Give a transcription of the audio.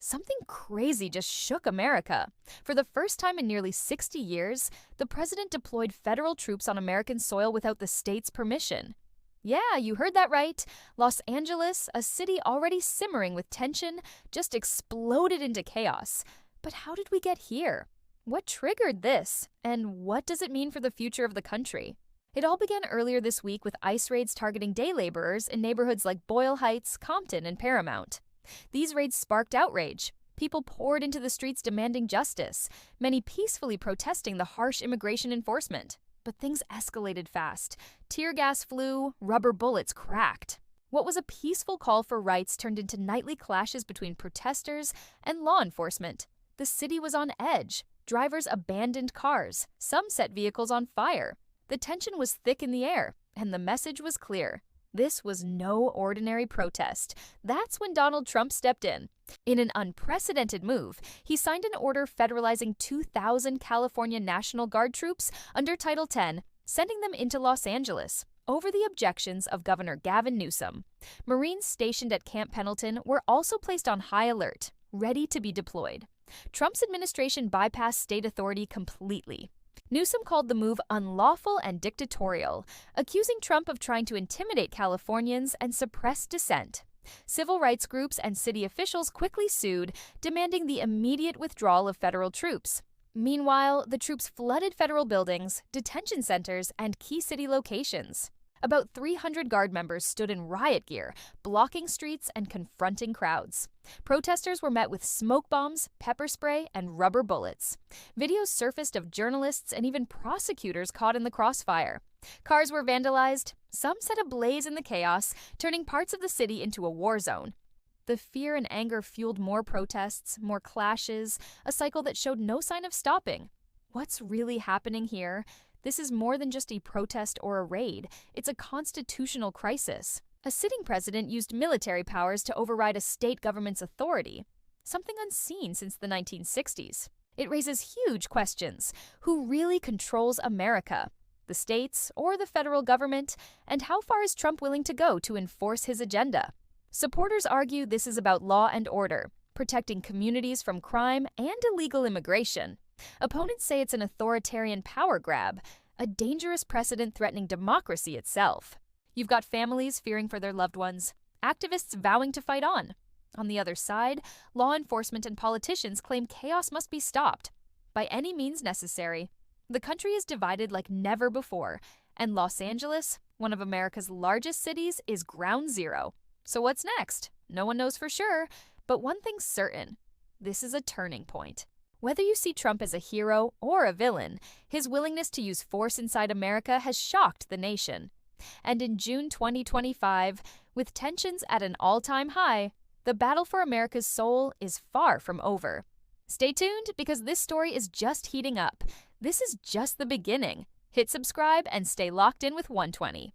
Something crazy just shook America. For the first time in nearly 60 years, the president deployed federal troops on American soil without the state's permission. Yeah, you heard that right. Los Angeles, a city already simmering with tension, just exploded into chaos. But how did we get here? What triggered this? And what does it mean for the future of the country? It all began earlier this week with ICE raids targeting day laborers in neighborhoods like Boyle Heights, Compton, and Paramount. These raids sparked outrage. People poured into the streets demanding justice, many peacefully protesting the harsh immigration enforcement. But things escalated fast. Tear gas flew, rubber bullets cracked. What was a peaceful call for rights turned into nightly clashes between protesters and law enforcement. The city was on edge. Drivers abandoned cars. Some set vehicles on fire. The tension was thick in the air, and the message was clear. This was no ordinary protest. That's when Donald Trump stepped in. In an unprecedented move, he signed an order federalizing 2,000 California National Guard troops under Title X, sending them into Los Angeles, over the objections of Governor Gavin Newsom. Marines stationed at Camp Pendleton were also placed on high alert, ready to be deployed. Trump's administration bypassed state authority completely. Newsom called the move unlawful and dictatorial, accusing Trump of trying to intimidate Californians and suppress dissent. Civil rights groups and city officials quickly sued, demanding the immediate withdrawal of federal troops. Meanwhile, the troops flooded federal buildings, detention centers, and key city locations. About 300 Guard members stood in riot gear, blocking streets and confronting crowds. Protesters were met with smoke bombs, pepper spray, and rubber bullets. Videos surfaced of journalists and even prosecutors caught in the crossfire. Cars were vandalized, some set ablaze in the chaos, turning parts of the city into a war zone. The fear and anger fueled more protests, more clashes, a cycle that showed no sign of stopping. What's really happening here? This is more than just a protest or a raid. It's a constitutional crisis. A sitting president used military powers to override a state government's authority, something unseen since the 1960s. It raises huge questions. Who really controls America? The states or the federal government? And how far is Trump willing to go to enforce his agenda? Supporters argue this is about law and order, protecting communities from crime and illegal immigration. Opponents say it's an authoritarian power grab, a dangerous precedent threatening democracy itself. You've got families fearing for their loved ones, activists vowing to fight on. On the other side, law enforcement and politicians claim chaos must be stopped by any means necessary. The country is divided like never before, and Los Angeles, one of America's largest cities, is ground zero. So what's next? No one knows for sure, but one thing's certain. This is a turning point. Whether you see Trump as a hero or a villain, his willingness to use force inside America has shocked the nation. And in June 2025, with tensions at an all-time high, the battle for America's soul is far from over. Stay tuned because this story is just heating up. This is just the beginning. Hit subscribe and stay locked in with 120.